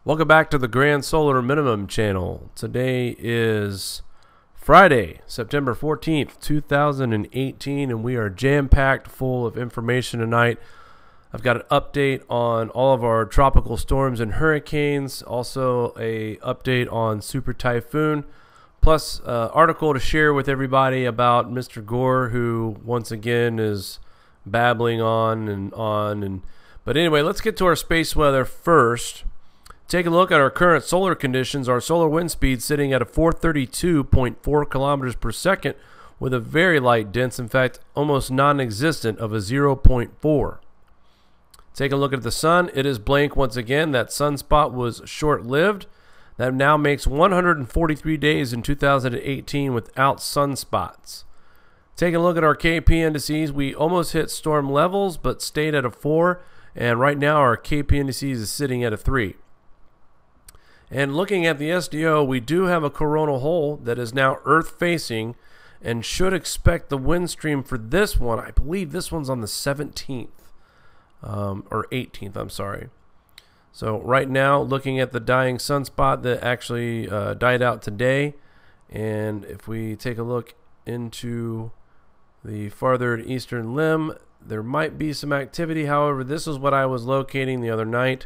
Welcome back to the Grand Solar Minimum channel. Today is Friday, September 14th, 2018, and we are jam-packed full of information tonight. I've got an update on all of our tropical storms and hurricanes, also a update on Super Typhoon, plus an article to share with everybody about Mr. Gore, who once again is babbling on and on. But anyway, let's get to our space weather first. Take a look at our current solar conditions. Our solar wind speed sitting at a 432.4 kilometers per second with a very light dense, in fact, almost non-existent of a 0.4. Take a look at the sun. It is blank once again. That sunspot was short-lived. That now makes 143 days in 2018 without sunspots. Take a look at our KP indices. We almost hit storm levels but stayed at a 4, and right now our KP indices is sitting at a 3. And looking at the SDO, we do have a coronal hole that is now Earth-facing and should expect the wind stream for this one. I believe this one's on the 17th or 18th, I'm sorry. So right now, looking at the dying sunspot that actually died out today, and if we take a look into the farther eastern limb, there might be some activity. However, this is what I was locating the other night.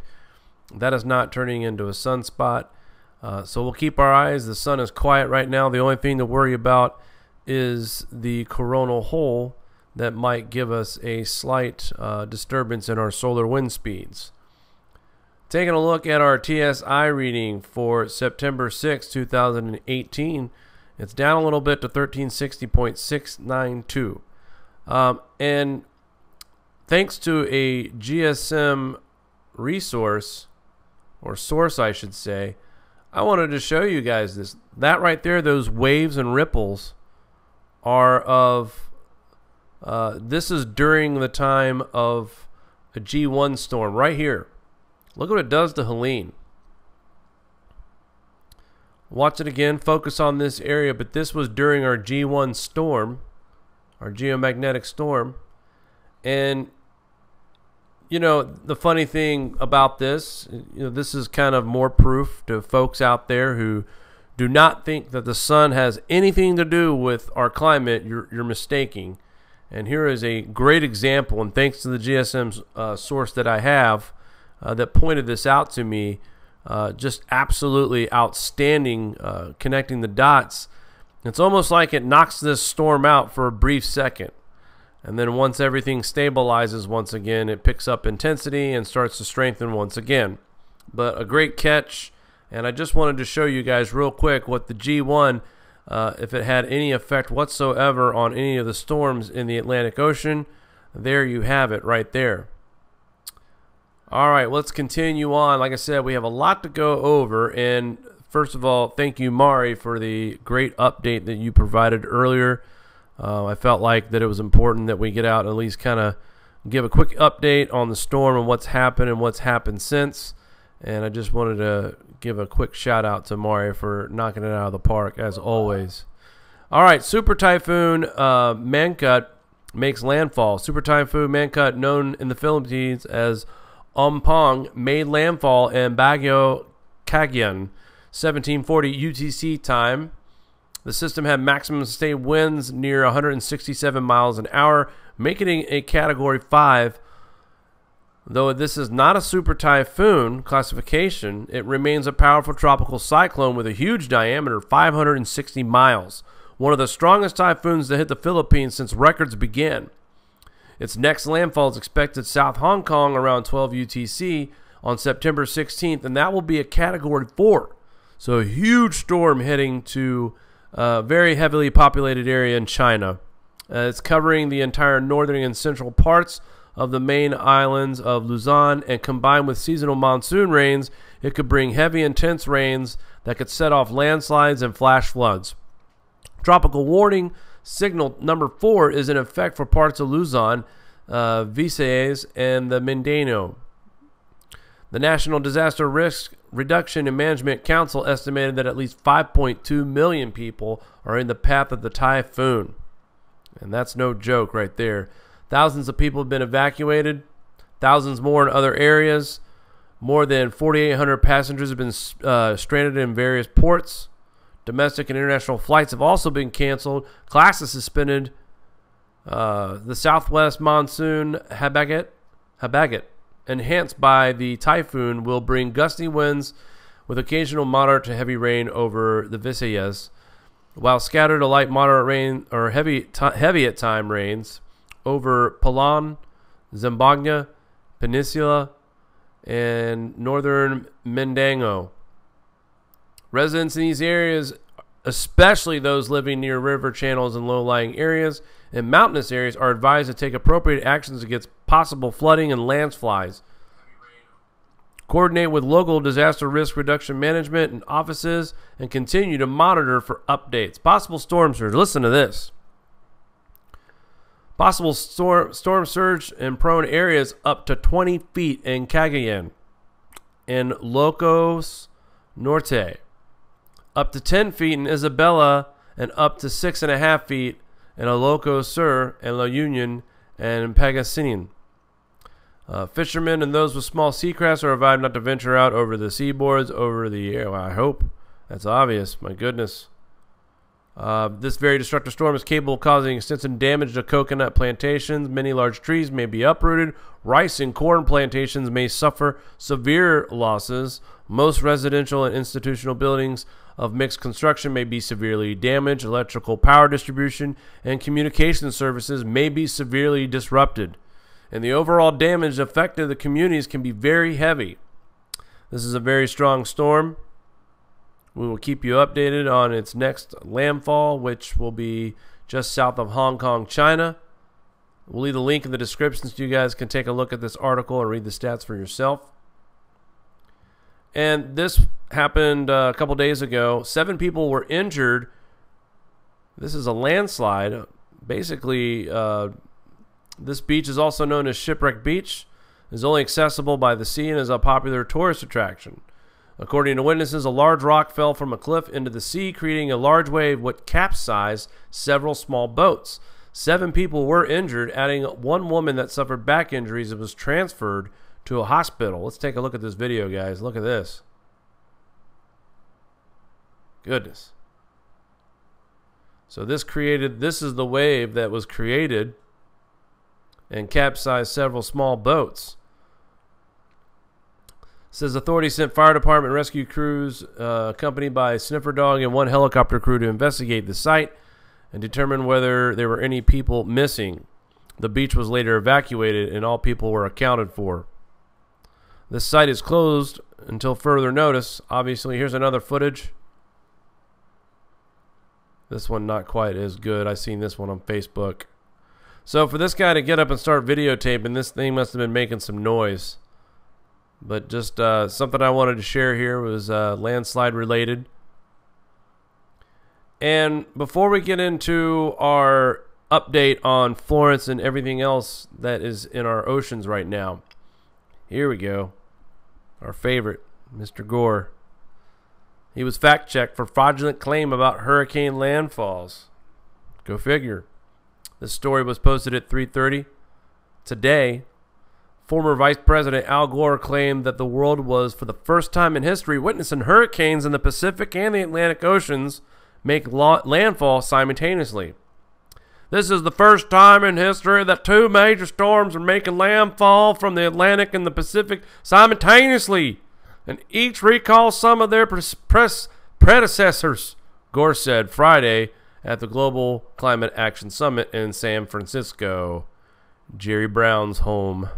That is not turning into a sunspot, so we'll keep our eyes. The sun is quiet right now. The only thing to worry about is the coronal hole that might give us a slight disturbance in our solar wind speeds. Taking a look at our TSI reading for September 6, 2018, it's down a little bit to 1360.692. And thanks to a GSM resource, or source I should say, I wanted to show you guys this. That right there, those waves and ripples are of, this is during the time of a G1 storm right here. Look what it does to Helene. Watch it again, focus on this area, but this was during our G1 storm, our geomagnetic storm. And you know, the funny thing about this, this is kind of more proof to folks out there who do not think that the sun has anything to do with our climate. You're mistaking. And here is a great example, and thanks to the GSM source that I have that pointed this out to me, just absolutely outstanding, connecting the dots. It's almost like it knocks this storm out for a brief second. And then once everything stabilizes once again, it picks up intensity and starts to strengthen once again. But a great catch, and I just wanted to show you guys real quick what the G1, if it had any effect whatsoever on any of the storms in the Atlantic Ocean. There you have it right there. All right, let's continue on. Like I said, we have a lot to go over, and first of all, thank you, Mari, for the great update that you provided earlier. I felt like that it was important that we get out and at least kind of give a quick update on the storm and what's happened and what's happened since. And I just wanted to give a quick shout out to Mario for knocking it out of the park as always. All right, Super Typhoon Mangkhut makes landfall. Super Typhoon Mangkhut, known in the Philippines as Ompong, made landfall in Baguio, Cagayan, 1740 UTC time. The system had maximum sustained winds near 167 miles an hour, making it a Category 5. Though this is not a super typhoon classification, it remains a powerful tropical cyclone with a huge diameter, 560 miles. One of the strongest typhoons to hit the Philippines since records began. Its next landfall is expected south Hong Kong around 12 UTC on September 16th, and that will be a Category 4. So a huge storm heading to very heavily populated area in China. It's covering the entire northern and central parts of the main islands of Luzon, and combined with seasonal monsoon rains, it could bring heavy intense rains that could set off landslides and flash floods. Tropical warning signal number 4 is in effect for parts of Luzon, Visayas, and the Mindanao. The National Disaster Risk Reduction and Management Council estimated that at least 5.2 million people are in the path of the typhoon. And that's no joke right there. Thousands of people have been evacuated, thousands more in other areas. More than 4,800 passengers have been stranded in various ports. Domestic and international flights have also been canceled. Classes suspended. The southwest monsoon Habagat, enhanced by the typhoon, will bring gusty winds with occasional moderate to heavy rain over the Visayas, while scattered to light moderate rain or heavy at time rains over Palan, Zamboanga Peninsula, and northern Mindanao. Residents in these areas, especially those living near river channels and low-lying areas and mountainous areas, are advised to take appropriate actions against possible flooding and landslides. Coordinate with local disaster risk reduction management and offices and continue to monitor for updates. Possible storm surge. Listen to this. Possible storm surge in prone areas up to 20 feet in Cagayan and Locos Norte, up to 10 feet in Isabela, and up to 6.5 feet in Ilocos Sur and La Union and Pangasinan. Fishermen and those with small seacrafts are advised not to venture out over the seaboards over the air. Well, I hope that's obvious. My goodness. This very destructive storm is capable of causing extensive damage to coconut plantations. Many large trees may be uprooted. Rice and corn plantations may suffer severe losses. Most residential and institutional buildings of mixed construction may be severely damaged. Electrical power distribution and communication services may be severely disrupted. And the overall damage affected the communities can be very heavy. This is a very strong storm. We will keep you updated on its next landfall, which will be just south of Hong Kong, China. We'll leave the link in the description so you guys can take a look at this article and read the stats for yourself. And this happened a couple days ago. 7 people were injured. This is a landslide. Basically, this beach is also known as Shipwreck Beach. It is only accessible by the sea and is a popular tourist attraction. According to witnesses, a large rock fell from a cliff into the sea, creating a large wave which capsized several small boats. 7 people were injured, adding one woman that suffered back injuries and was transferred to a hospital. Let's take a look at this video, guys. Look at this. Goodness. So this is the wave that was created and capsized several small boats. Says authorities sent fire department rescue crews accompanied by a sniffer dog and 1 helicopter crew to investigate the site and determine whether there were any people missing. The beach was later evacuated and all people were accounted for. This site is closed until further notice. Obviously, here's another footage. This one not quite as good. I seen this one on Facebook. So for this guy to get up and start videotaping, this thing must have been making some noise. But just something I wanted to share here was landslide related. And before we get into our update on Florence and everything else that is in our oceans right now, here we go. Our favorite, Mr. Gore. He was fact-checked for fraudulent claim about hurricane landfalls. Go figure. This story was posted at 3:30 today. Former Vice President Al Gore claimed that the world was, for the first time in history, witnessing hurricanes in the Pacific and the Atlantic Oceans make landfall simultaneously. This is the first time in history that 2 major storms are making landfall from the Atlantic and the Pacific simultaneously, and each recalls some of their predecessors, Gore said Friday at the Global Climate Action Summit in San Francisco, Jerry Brown's home.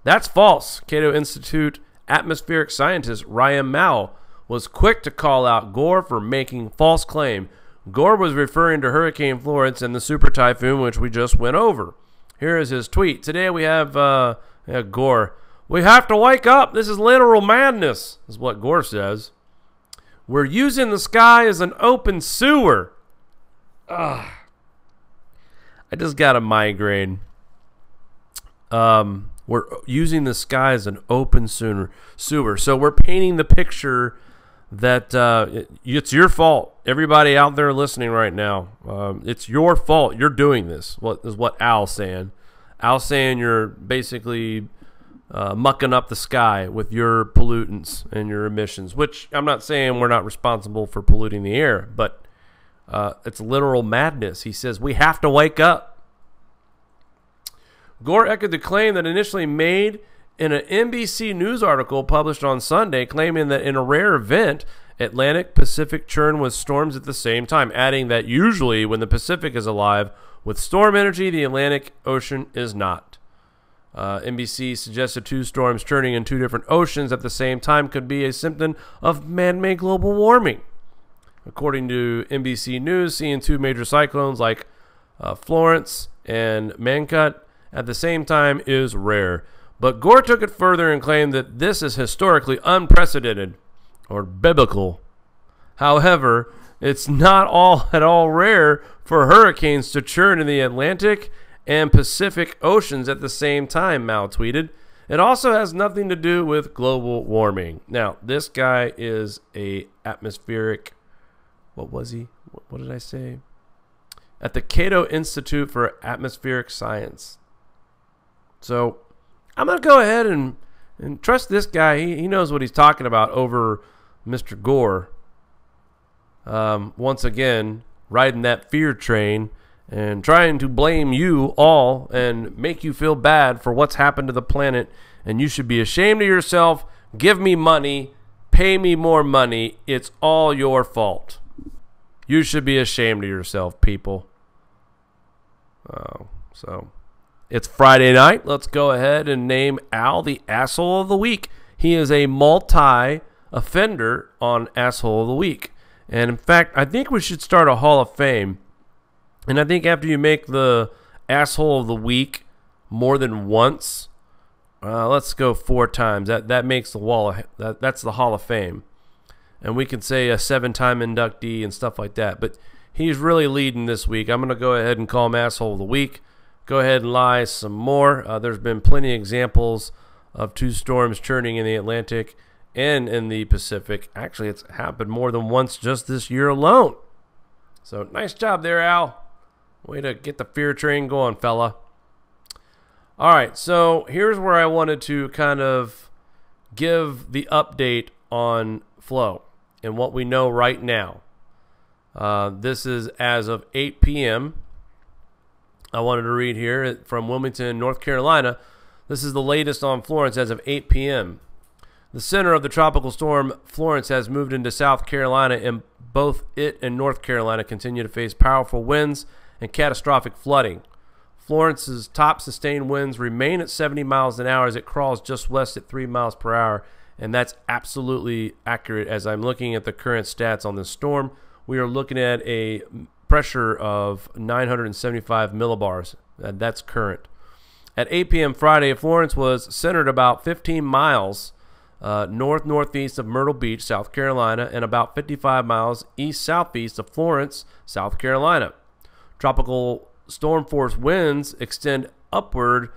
That's false. Cato Institute atmospheric scientist Ryan Mao was quick to call out Gore for making false claim. Gore was referring to Hurricane Florence and the super typhoon, which we just went over. Here is his tweet. Today we have Gore. We have to wake up. This is literal madness, is what Gore says. We're using the sky as an open sewer. Ugh. I just got a migraine. We're using the sky as an open sewer. So we're painting the picture that it's your fault. Everybody out there listening right now, it's your fault. You're doing this. What is what Al's saying? Al's saying you're basically mucking up the sky with your pollutants and your emissions, which I'm not saying we're not responsible for polluting the air, but it's literal madness. He says we have to wake up. Gore echoed the claim that initially made in an NBC News article published on Sunday, claiming that in a rare event, Atlantic Pacific churn with storms at the same time, adding that usually when the Pacific is alive with storm energy, the Atlantic Ocean is not. NBC suggested 2 storms churning in 2 different oceans at the same time could be a symptom of man-made global warming. According to NBC News, seeing 2 major cyclones like Florence and Mancut at the same time is rare. But Gore took it further and claimed that this is historically unprecedented or biblical. However, it's not at all rare for hurricanes to churn in the Atlantic and Pacific Oceans at the same time, Mao tweeted. It also has nothing to do with global warming. Now, this guy is a atmospheric, what was he? What did I say? At the Cato Institute for Atmospheric Science. So I'm going to go ahead and trust this guy. He knows what he's talking about over Mr. Gore. Once again, riding that fear train and trying to blame you all and make you feel bad for what's happened to the planet. And you should be ashamed of yourself. Give me money. Pay me more money. It's all your fault. You should be ashamed of yourself, people. So it's Friday night. Let's go ahead and name Al the Asshole of the Week. He is a multi-offender on Asshole of the Week. And in fact, I think we should start a Hall of Fame. And I think after you make the Asshole of the Week more than once, let's go 4 times. That makes the wall. That's the Hall of Fame. And we can say a 7-time inductee and stuff like that. But he's really leading this week. I'm going to go ahead and call him Asshole of the Week. Go ahead and lie some more. There's been plenty of examples of 2 storms churning in the Atlantic and in the Pacific. Actually, it's happened more than once just this year alone. So nice job there, Al. Way to get the fear train going, fella. All right, so here's where I wanted to kind of give the update on flow and what we know right now. This is as of 8 p.m. I wanted to read here from Wilmington, North Carolina. This is the latest on Florence as of 8 p.m. The center of the tropical storm Florence has moved into South Carolina, and both it and North Carolina continue to face powerful winds and catastrophic flooding. Florence's top sustained winds remain at 70 miles an hour as it crawls just west at 3 miles per hour, and that's absolutely accurate. As I'm looking at the current stats on this storm, we are looking at a pressure of 975 millibars. That's current. At 8 p.m. Friday, Florence was centered about 15 miles north-northeast of Myrtle Beach, South Carolina, and about 55 miles east-southeast of Florence, South Carolina. Tropical storm force winds extend upward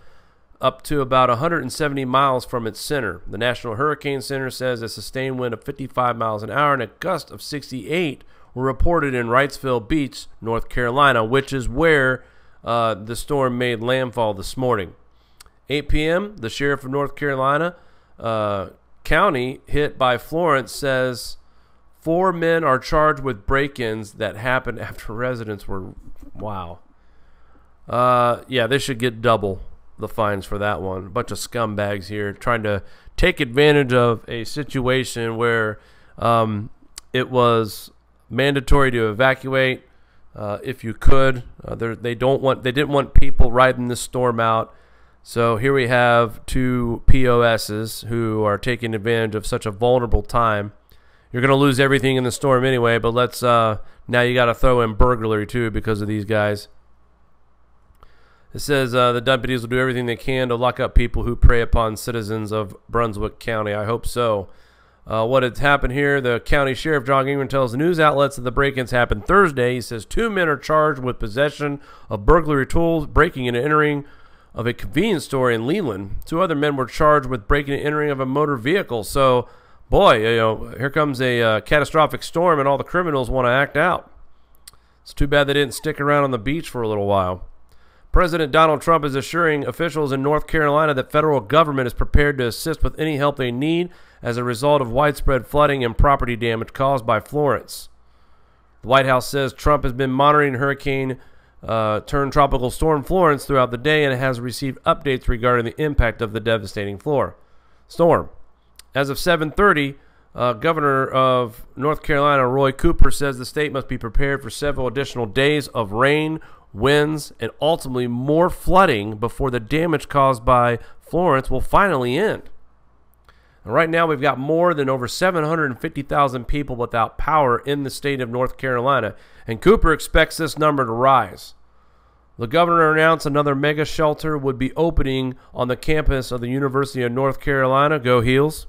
up to about 170 miles from its center. The National Hurricane Center says a sustained wind of 55 miles an hour and a gust of 68 were reported in Wrightsville Beach, North Carolina, which is where the storm made landfall this morning. 8 p.m., the sheriff of North Carolina County hit by Florence says 4 men are charged with break-ins that happened after residents were... Wow. Yeah, they should get double the fines for that one. A bunch of scumbags here trying to take advantage of a situation where it was mandatory to evacuate if you could. They didn't want people riding this storm out. So here we have 2 POSs who are taking advantage of such a vulnerable time. You're going to lose everything in the storm anyway, but let's now you got to throw in burglary too because of these guys. It says the deputies will do everything they can to lock up people who prey upon citizens of Brunswick County. I hope so. What had happened here, the county sheriff, John Ingram, tells the news outlets that the break-ins happened Thursday. He says 2 men are charged with possession of burglary tools, breaking and entering of a convenience store in Leland. 2 other men were charged with breaking and entering of a motor vehicle. So, boy, here comes a catastrophic storm and all the criminals want to act out. It's too bad they didn't stick around on the beach for a little while. President Donald Trump is assuring officials in North Carolina that federal government is prepared to assist with any help they need as a result of widespread flooding and property damage caused by Florence. The White House says Trump has been monitoring hurricane turned tropical storm Florence throughout the day and has received updates regarding the impact of the devastating storm. As of 7:30, Governor of North Carolina Roy Cooper says the state must be prepared for several additional days of rain, winds, and ultimately more flooding before the damage caused by Florence will finally end. And right now we've got more than over 750,000 people without power in the state of North Carolina, and Cooper expects this number to rise. The governor announced another mega shelter would be opening on the campus of the University of North Carolina, go Heels,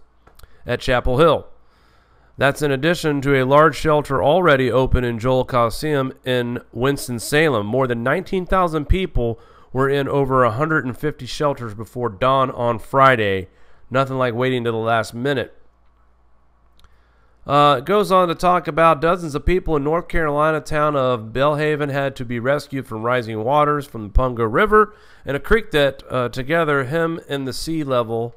at Chapel Hill. That's in addition to a large shelter already open in Joel Coliseum in Winston-Salem. More than 19,000 people were in over 150 shelters before dawn on Friday. Nothing like waiting to the last minute. It goes on to talk about dozens of people in North Carolina town of Belhaven had to be rescued from rising waters from the Punga River and a creek that together him and the sea level.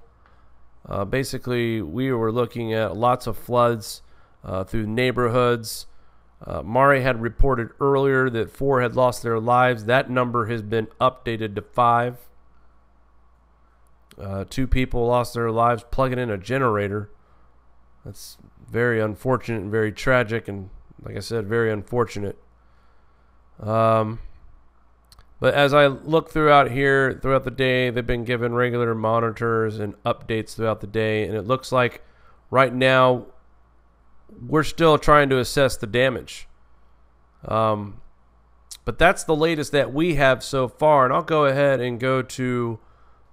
Basically, we were looking at lots of floods through neighborhoods. Mari had reported earlier that 4 had lost their lives. That number has been updated to 5. 2 people lost their lives plugging in a generator. That's very unfortunate and very tragic, and like I said, very unfortunate. But as I look throughout here, throughout the day, they've been given regular monitors and updates throughout the day. And it looks like right now we're still trying to assess the damage. But that's the latest that we have so far. And I'll go ahead and go to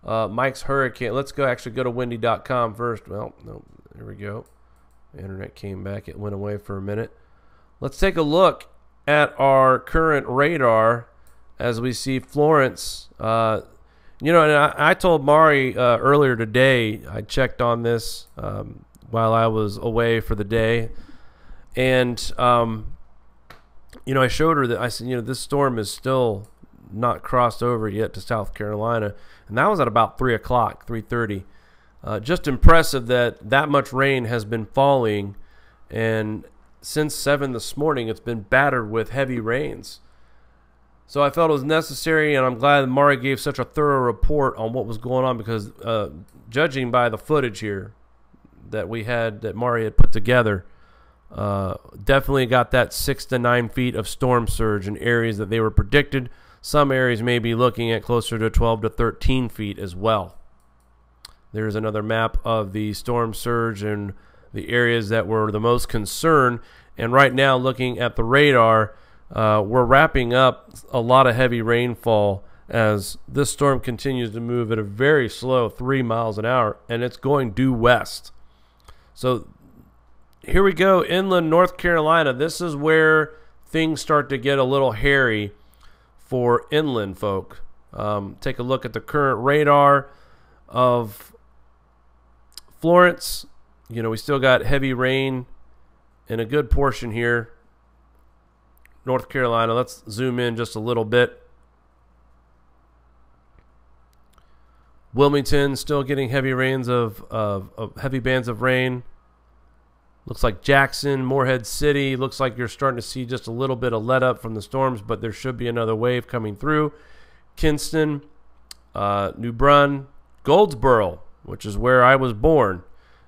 Mike's Hurricane. Let's actually go to windy.com first. Well, no, there we go. The internet came back. It went away for a minute. Let's take a look at our current radar. As we see Florence, and I told Mari earlier today, I checked on this while I was away for the day, and I showed her that I said, this storm is still not crossed over yet to South Carolina, and that was at about 3 o'clock, 3:30. Just impressive that much rain has been falling, and since 7 this morning, it's been battered with heavy rains. So I felt it was necessary, and I'm glad that Mari gave such a thorough report on what was going on because judging by the footage here that we had, that Mari had put together, definitely got that 6 to 9 feet of storm surge in areas that they were predicted. Some areas may be looking at closer to 12 to 13 feet as well. There's another map of the storm surge and the areas that were the most concerned. And right now, looking at the radar, we're wrapping up a lot of heavy rainfall as this storm continues to move at a very slow 3 miles an hour, and it's going due west. So here we go, inland North Carolina. This is where things start to get a little hairy for inland folk. Take a look at the current radar of Florence. We still got heavy rain in a good portion here. North Carolina. Let's zoom in just a little bit. Wilmington still getting heavy rains of heavy bands of rain. Looks like Jackson, Morehead City. Looks like you're starting to see just a little bit of let up from the storms, but there should be another wave coming through. Kinston, New Bern, Goldsboro, which is where I was born,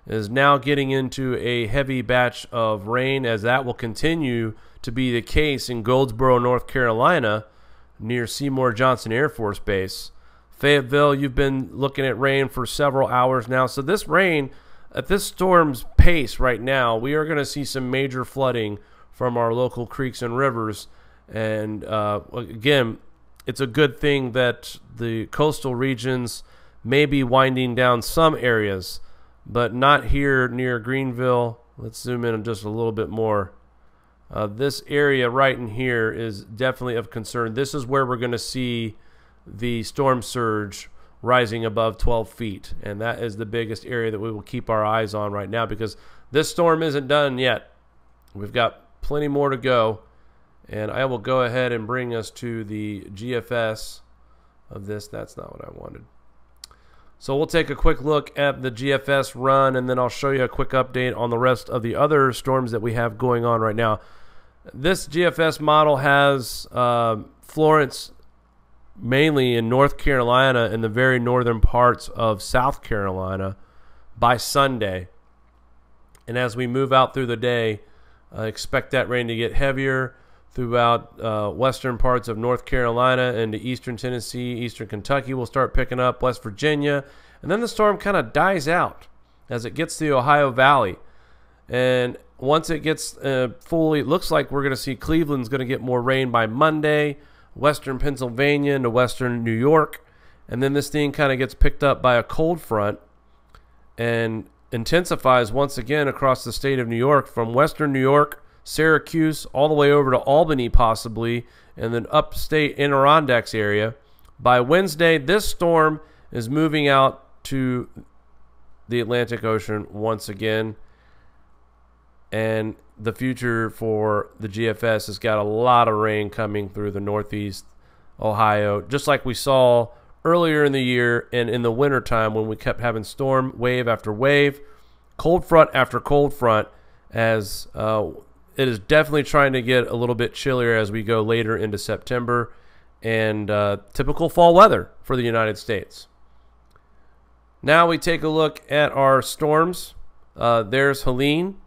is now getting into a heavy batch of rain, as that will continue to be the case in Goldsboro, North Carolina, near Seymour Johnson Air Force Base. Fayetteville, you've been looking at rain for several hours now. So this rain, at this storm's pace right now, we are going to see some major flooding from our local creeks and rivers. And again, it's a good thing that the coastal regions may be winding down some areas, but not here near Greenville. Let's zoom in just a little bit more. This area right in here is definitely of concern. This is where we're going to see the storm surge rising above 12 feet. And that is the biggest area that we will keep our eyes on right now, because this storm isn't done yet. We've got plenty more to go. And I will go ahead and bring us to the GFS of this. That's not what I wanted. So we'll take a quick look at the GFS run, and then I'll show you a quick update on the rest of the other storms that we have going on right now. This GFS model has Florence mainly in North Carolina and the very northern parts of South Carolina by Sunday. And as we move out through the day, expect that rain to get heavier throughout western parts of North Carolina into eastern Tennessee, eastern Kentucky will start picking up, West Virginia. And then the storm kind of dies out as it gets to the Ohio Valley. And once it gets fully, it looks like we're going to see Cleveland's going to get more rain by Monday, western Pennsylvania into western New York. And then this thing kind of gets picked up by a cold front and intensifies once again across the state of New York from western New York, Syracuse, all the way over to Albany possibly, and then upstate Adirondacks area. By Wednesday, this storm is moving out to the Atlantic Ocean once again. And the future for the GFS has got a lot of rain coming through the northeast Ohio, just like we saw earlier in the year and in the wintertime when we kept having storm wave after wave, cold front after cold front, as it is definitely trying to get a little bit chillier as we go later into September, and typical fall weather for the United States. Now we take a look at our storms. There's Helene.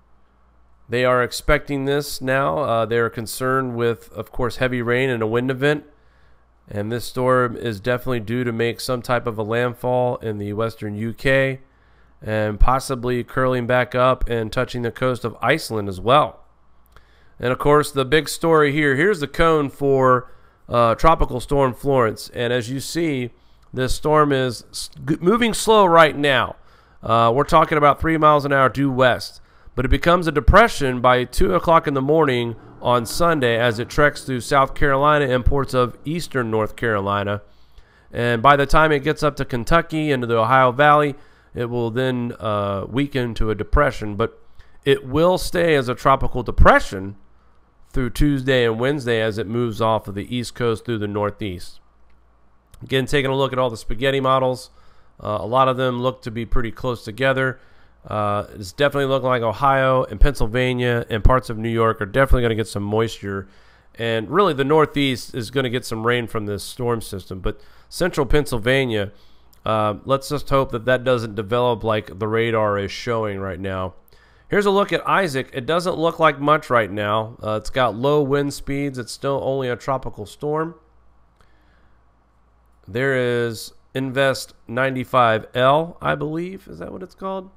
They are expecting this now. They are concerned with, of course, heavy rain and a wind event. And this storm is definitely due to make some type of a landfall in the western UK and possibly curling back up and touching the coast of Iceland as well. And, of course, the big story here, here's the cone for Tropical Storm Florence. And as you see, this storm is moving slow right now. We're talking about 3 miles an hour due west. But it becomes a depression by 2 o'clock in the morning on Sunday as it treks through South Carolina and ports of eastern North Carolina. And by the time it gets up to Kentucky, into the Ohio Valley, it will then weaken to a depression. But it will stay as a tropical depression through Tuesday and Wednesday as it moves off of the East Coast through the Northeast. Again, taking a look at all the spaghetti models, a lot of them look to be pretty close together. It's definitely looking like Ohio and Pennsylvania and parts of New York are definitely going to get some moisture. And really the Northeast is going to get some rain from this storm system. But central Pennsylvania, let's just hope that that doesn't develop like the radar is showing right now. Here's a look at Isaac. It doesn't look like much right now. It's got low wind speeds. It's still only a tropical storm. There is Invest 95L, I believe. Is that what it's called?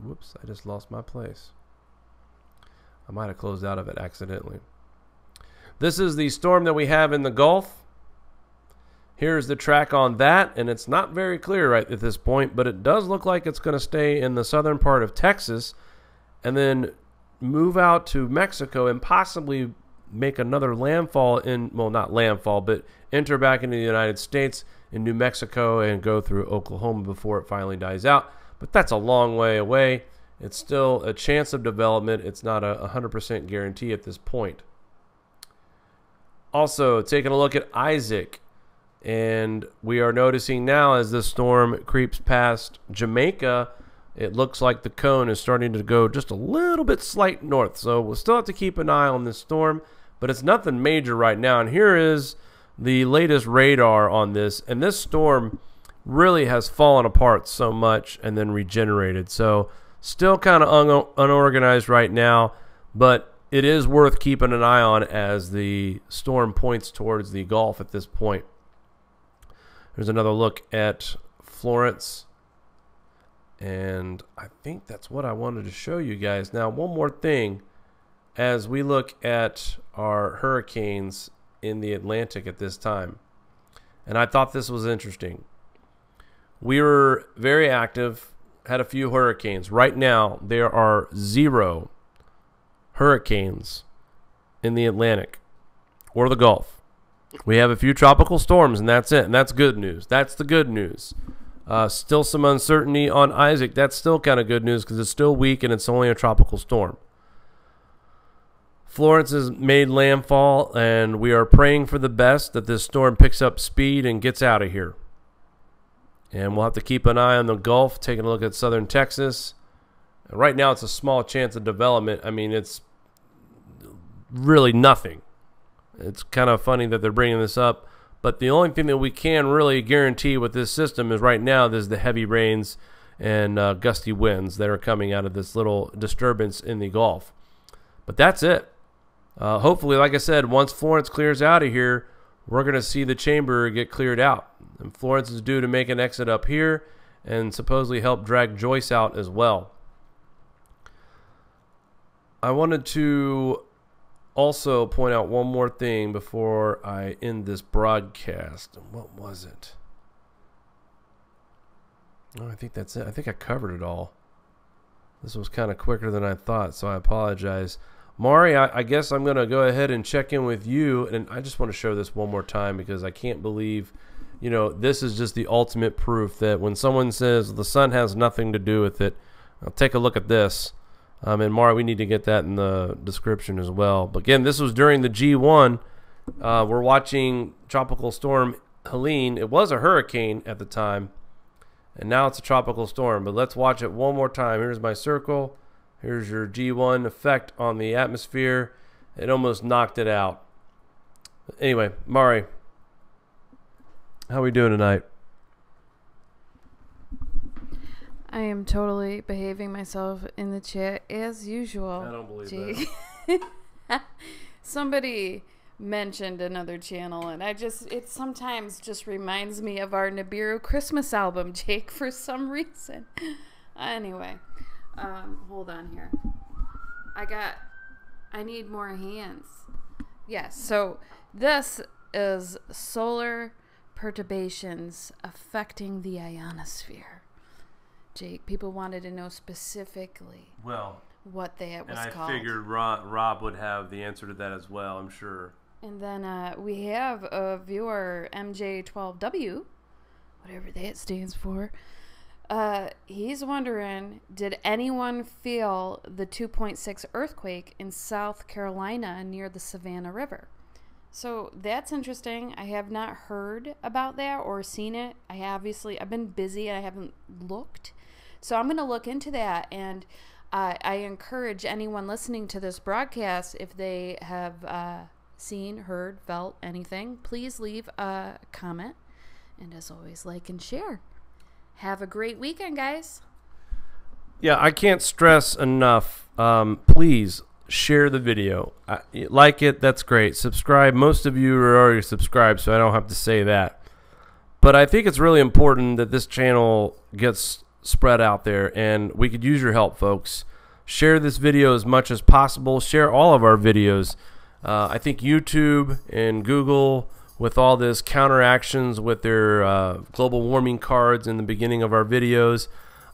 Whoops, I just lost my place. I might have closed out of it accidentally. This is the storm that we have in the Gulf. Here's the track on that, and it's not very clear right at this point, but it does look like it's going to stay in the southern part of Texas and then move out to Mexico and possibly make another landfall in, well, not landfall, but enter back into the United States in New Mexico and go through Oklahoma before it finally dies out. But that's a long way away. It's still a chance of development. It's not a 100% guarantee at this point. Also, taking a look at Isaac. And we are noticing now as the storm creeps past Jamaica, it looks like the cone is starting to go just a little bit slight north. So we'll still have to keep an eye on this storm, but it's nothing major right now. And here is the latest radar on this. And this storm really has fallen apart so much and then regenerated. So still kind of unorganized right now, but it is worth keeping an eye on as the storm points towards the Gulf at this point. There's another look at Florence, and I think that's what I wanted to show you guys. Now, one more thing, as we look at our hurricanes in the Atlantic at this time, and I thought this was interesting. We were very active, had a few hurricanes. Right now, there are 0 hurricanes in the Atlantic or the Gulf. We have a few tropical storms, and that's it. And that's good news. That's the good news. Still some uncertainty on Isaac. That's still kind of good news because it's still weak and it's only a tropical storm. Florence has made landfall, and we are praying for the best that this storm picks up speed and gets out of here. And we'll have to keep an eye on the Gulf, taking a look at southern Texas. Right now, it's a small chance of development. I mean, it's really nothing. It's kind of funny that they're bringing this up. But the only thing that we can really guarantee with this system is right now there's the heavy rains and gusty winds that are coming out of this little disturbance in the Gulf. But that's it. Hopefully, like I said, once Florence clears out of here, we're going to see the chamber get cleared out. And Florence is due to make an exit up here and supposedly help drag Joyce out as well. I wanted to also point out one more thing before I end this broadcast. What was it? Oh, I think that's it. I think I covered it all. This was kind of quicker than I thought, so I apologize. Mari, I guess I'm going to go ahead and check in with you, and I just want to show this one more time because I can't believe, you know, this is just the ultimate proof that when someone says the sun has nothing to do with it, I'll take a look at this. And Mari, we need to get that in the description as well. But again, this was during the G1. We're watching Tropical Storm Helene. It was a hurricane at the time, and now it's a tropical storm. But let's watch it one more time. Here's my circle. Here's your G1 effect on the atmosphere. It almost knocked it out. Anyway, Mari, how are we doing tonight? I am totally behaving myself in the chat as usual. I don't believe that. Somebody mentioned another channel, and it sometimes just reminds me of our Nibiru Christmas album, Jake, for some reason. Anyway, hold on here. I need more hands. Yes, so this is solar perturbations affecting the ionosphere. Jake, people wanted to know specifically what that was called. And I figured Rob would have the answer to that as well, I'm sure. And then we have a viewer, MJ12W, whatever that stands for. He's wondering, did anyone feel the 2.6 earthquake in South Carolina near the Savannah River? So that's interesting. I have not heard about that or seen it. I've been busy and I haven't looked. So I'm going to look into that, and I encourage anyone listening to this broadcast, if they have seen, heard, felt anything, please leave a comment. And as always, like and share. Have a great weekend, guys. Yeah, I can't stress enough. Please share the video. Like it, that's great. Subscribe. Most of you are already subscribed, so I don't have to say that. But I think it's really important that this channel gets spread out there, and we could use your help, folks. Share this video as much as possible. Share all of our videos. I think YouTube and Google, with all this counteractions with their global warming cards in the beginning of our videos,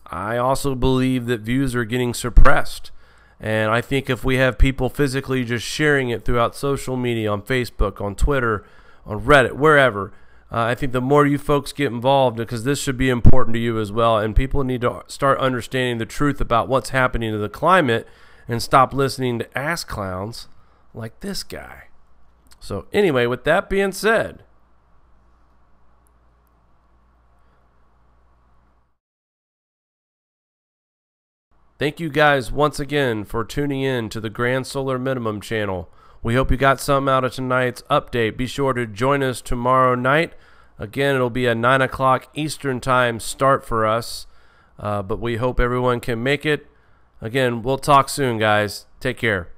I also believe that views are getting suppressed. And I think if we have people physically just sharing it throughout social media, on Facebook, on Twitter, on Reddit, wherever, I think the more you folks get involved, because this should be important to you as well, and people need to start understanding the truth about what's happening to the climate and stop listening to ass clowns like this guy. So anyway, with that being said, thank you guys once again for tuning in to the Grand Solar Minimum channel. We hope you got something out of tonight's update. Be sure to join us tomorrow night. Again, it'll be a 9 o'clock Eastern time start for us, but we hope everyone can make it. Again, we'll talk soon, guys. Take care.